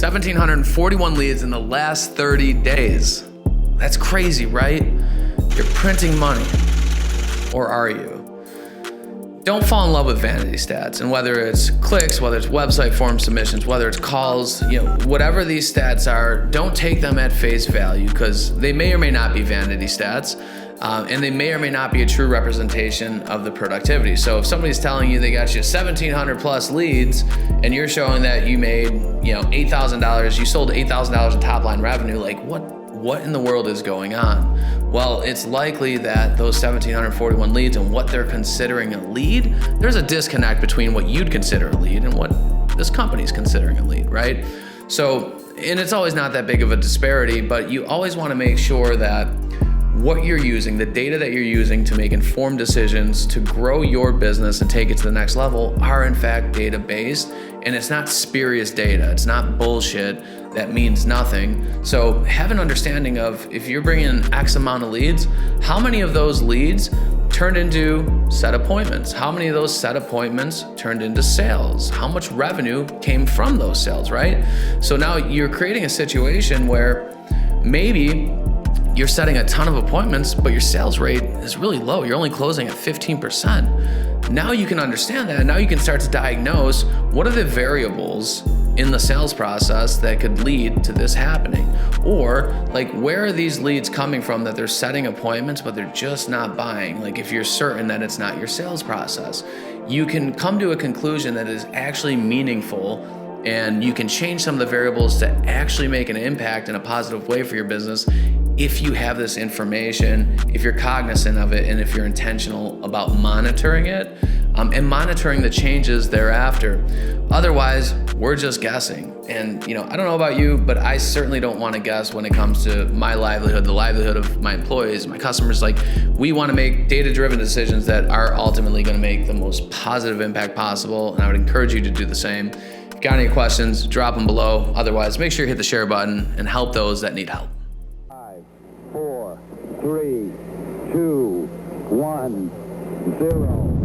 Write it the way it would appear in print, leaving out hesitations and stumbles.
1,741 leads in the last 30 days. That's crazy, right? You're printing money. Or are you? Don't fall in love with vanity stats, and whether it's clicks, whether it's website form submissions, whether it's calls, whatever these stats are, don't take them at face value, because they may or may not be vanity stats, and they may or may not be a true representation of the productivity. So if somebody's telling you they got you 1,700 plus leads, and you're showing that you made $8,000, you sold $8,000 in top line revenue, like what in the world is going on? Well, it's likely that those 1,741 leads and what they're considering a lead, there's a disconnect between what you'd consider a lead and what this company's considering a lead, right? So, and it's always not that big of a disparity, but you always want to make sure that what you're using, the data that you're using to make informed decisions to grow your business and take it to the next level are in fact data-based, and it's not spurious data. It's not bullshit that means nothing. So have an understanding of, if you're bringing in X amount of leads, how many of those leads turned into set appointments? How many of those set appointments turned into sales? How much revenue came from those sales, right? So now you're creating a situation where maybe you're setting a ton of appointments, but your sales rate is really low. You're only closing at 15%. Now you can understand that. Now you can start to diagnose what are the variables in the sales process that could lead to this happening. Or like, where are these leads coming from that they're setting appointments, but they're just not buying? Like, if you're certain that it's not your sales process, you can come to a conclusion that is actually meaningful, and you can change some of the variables to actually make an impact in a positive way for your business if you have this information, if you're cognizant of it, and if you're intentional about monitoring it, and monitoring the changes thereafter. Otherwise, we're just guessing. And I don't know about you, but I certainly don't want to guess when it comes to my livelihood, the livelihood of my employees, my customers. Like, we want to make data-driven decisions that are ultimately going to make the most positive impact possible, and I would encourage you to do the same. If you got any questions, drop them below. Otherwise, make sure you hit the share button and help those that need help. 5, 4, 3, 2, 1, 0.